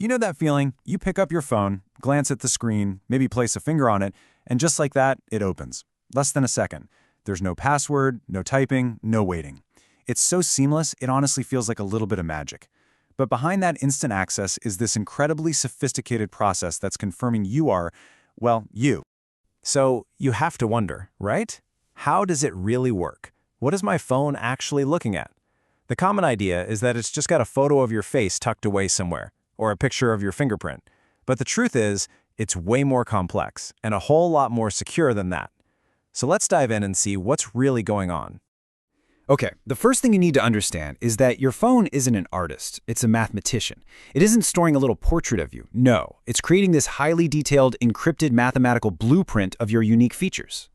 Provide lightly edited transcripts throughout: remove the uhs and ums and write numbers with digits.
You know that feeling? You pick up your phone, glance at the screen, maybe place a finger on it, and just like that, it opens. Less than a second. There's no password, no typing, no waiting. It's so seamless, it honestly feels like a little bit of magic. But behind that instant access is this incredibly sophisticated process that's confirming you are, well, you. So you have to wonder, right? How does it really work? What is my phone actually looking at? The common idea is that it's just got a photo of your face tucked away somewhere, or a picture of your fingerprint. But the truth is, it's way more complex, and a whole lot more secure than that. So let's dive in and see what's really going on. Okay, the first thing you need to understand is that your phone isn't an artist, it's a mathematician. It isn't storing a little portrait of you. No, it's creating this highly detailed, encrypted mathematical blueprint of your unique features.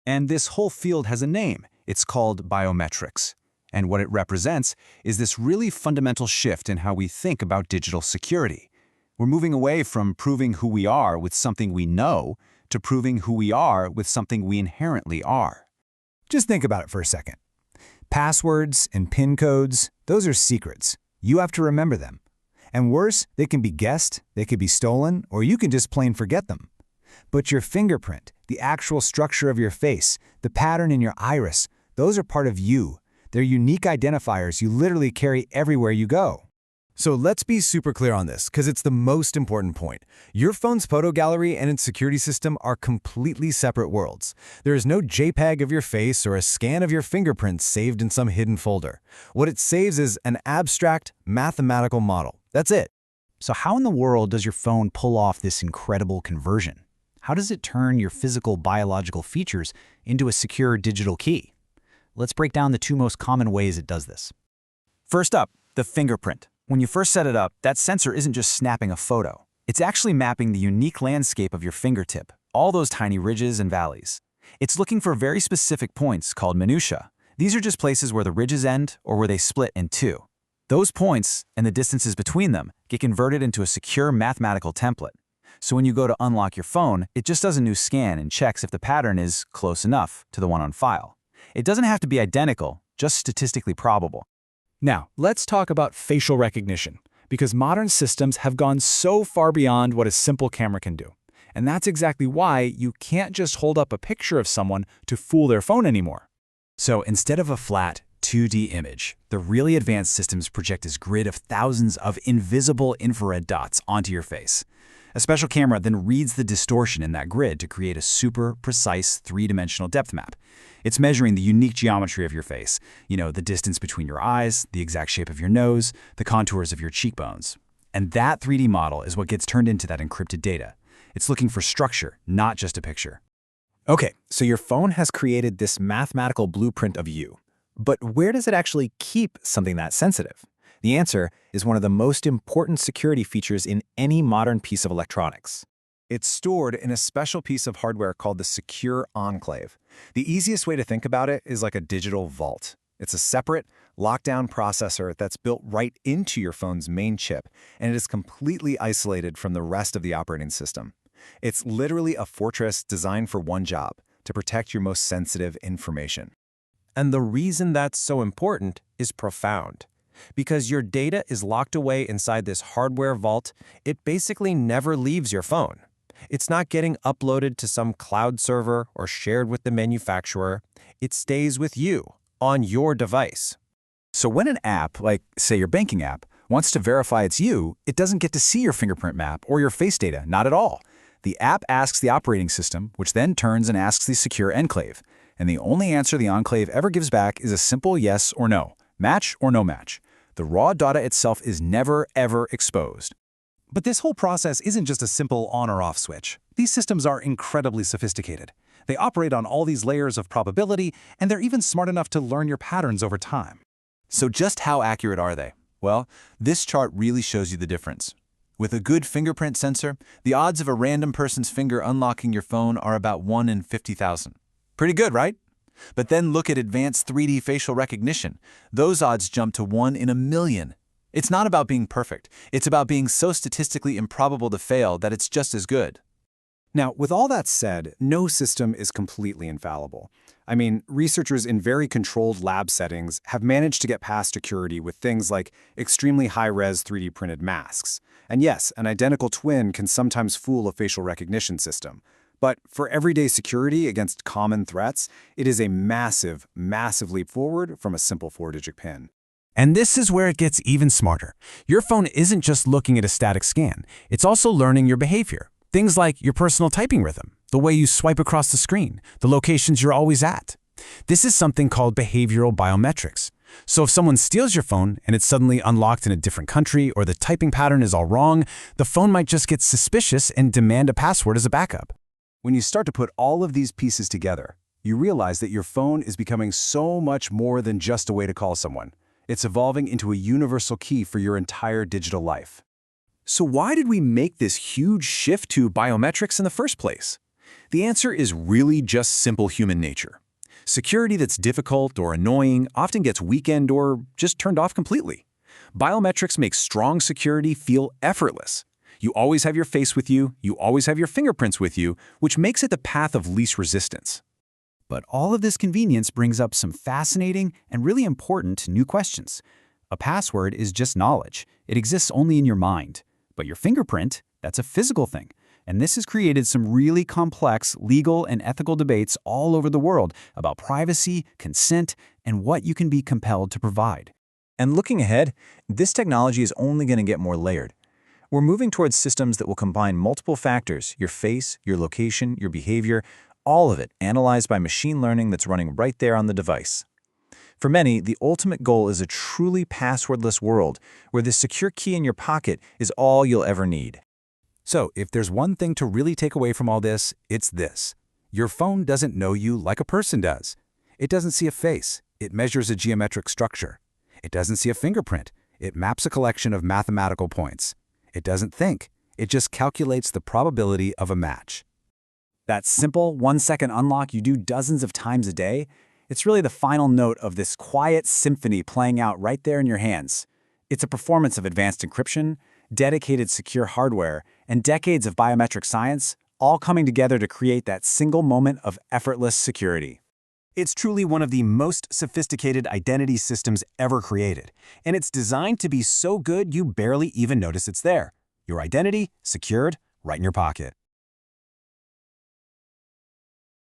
And this whole field has a name. It's called biometrics. And what it represents is this really fundamental shift in how we think about digital security. We're moving away from proving who we are with something we know to proving who we are with something we inherently are. Just think about it for a second. Passwords and PIN codes, those are secrets. You have to remember them. And worse, they can be guessed, they could be stolen, or you can just plain forget them. But your fingerprint, the actual structure of your face, the pattern in your iris, those are part of you. They're unique identifiers you literally carry everywhere you go. So let's be super clear on this, because it's the most important point. Your phone's photo gallery and its security system are completely separate worlds. There is no JPEG of your face or a scan of your fingerprints saved in some hidden folder. What it saves is an abstract, mathematical model. That's it. So how in the world does your phone pull off this incredible conversion? How does it turn your physical biological features into a secure digital key? Let's break down the two most common ways it does this. First up, the fingerprint. When you first set it up, that sensor isn't just snapping a photo. It's actually mapping the unique landscape of your fingertip, all those tiny ridges and valleys. It's looking for very specific points called minutiae. These are just places where the ridges end or where they split in two. Those points and the distances between them get converted into a secure mathematical template. So when you go to unlock your phone, it just does a new scan and checks if the pattern is close enough to the one on file. It doesn't have to be identical, just statistically probable. Now, let's talk about facial recognition, because modern systems have gone so far beyond what a simple camera can do. And that's exactly why you can't just hold up a picture of someone to fool their phone anymore. So instead of a flat, 2D image, the really advanced systems project this grid of thousands of invisible infrared dots onto your face. A special camera then reads the distortion in that grid to create a super precise three-dimensional depth map. It's measuring the unique geometry of your face, the distance between your eyes, the exact shape of your nose, the contours of your cheekbones. And that 3D model is what gets turned into that encrypted data. It's looking for structure, not just a picture. Okay, so your phone has created this mathematical blueprint of you. But where does it actually keep something that sensitive? The answer is one of the most important security features in any modern piece of electronics. It's stored in a special piece of hardware called the secure enclave. The easiest way to think about it is like a digital vault. It's a separate, lockdown processor that's built right into your phone's main chip, and it is completely isolated from the rest of the operating system. It's literally a fortress designed for one job, to protect your most sensitive information. And the reason that's so important is profound. Because your data is locked away inside this hardware vault, it basically never leaves your phone. It's not getting uploaded to some cloud server or shared with the manufacturer. It stays with you, on your device. So when an app, like say your banking app, wants to verify it's you, it doesn't get to see your fingerprint map or your face data, not at all. The app asks the operating system, which then turns and asks the secure enclave. And the only answer the enclave ever gives back is a simple yes or no, match or no match. The raw data itself is never, ever exposed. But this whole process isn't just a simple on or off switch. These systems are incredibly sophisticated. They operate on all these layers of probability, and they're even smart enough to learn your patterns over time. So just how accurate are they? Well, this chart really shows you the difference. With a good fingerprint sensor, the odds of a random person's finger unlocking your phone are about 1 in 50,000. Pretty good, right? But then look at advanced 3D facial recognition. Those odds jump to 1 in a million. It's not about being perfect. It's about being so statistically improbable to fail that it's just as good. Now, with all that said, no system is completely infallible. I mean, researchers in very controlled lab settings have managed to get past security with things like extremely high-res 3D printed masks. And yes, an identical twin can sometimes fool a facial recognition system. But for everyday security against common threats, it is a massive, massive leap forward from a simple 4-digit PIN. And this is where it gets even smarter. Your phone isn't just looking at a static scan. It's also learning your behavior. Things like your personal typing rhythm, the way you swipe across the screen, the locations you're always at. This is something called behavioral biometrics. So if someone steals your phone and it's suddenly unlocked in a different country or the typing pattern is all wrong, the phone might just get suspicious and demand a password as a backup. When you start to put all of these pieces together, you realize that your phone is becoming so much more than just a way to call someone. It's evolving into a universal key for your entire digital life. So why did we make this huge shift to biometrics in the first place? The answer is really just simple human nature. Security that's difficult or annoying often gets weakened or just turned off completely. Biometrics make strong security feel effortless. You always have your face with you, you always have your fingerprints with you, which makes it the path of least resistance. But all of this convenience brings up some fascinating and really important new questions. A password is just knowledge. It exists only in your mind. But your fingerprint, that's a physical thing. And this has created some really complex legal and ethical debates all over the world about privacy, consent, and what you can be compelled to provide. And looking ahead, this technology is only going to get more layered. We're moving towards systems that will combine multiple factors, your face, your location, your behavior, all of it analyzed by machine learning that's running right there on the device. For many, the ultimate goal is a truly passwordless world where the secure key in your pocket is all you'll ever need. So, if there's one thing to really take away from all this, it's this. Your phone doesn't know you like a person does. It doesn't see a face. It measures a geometric structure. It doesn't see a fingerprint. It maps a collection of mathematical points. It doesn't think. It just calculates the probability of a match. That simple 1-second unlock you do dozens of times a day, it's really the final note of this quiet symphony playing out right there in your hands. It's a performance of advanced encryption, dedicated secure hardware, and decades of biometric science, all coming together to create that single moment of effortless security. It's truly one of the most sophisticated identity systems ever created, and it's designed to be so good you barely even notice it's there. Your identity, secured, right in your pocket.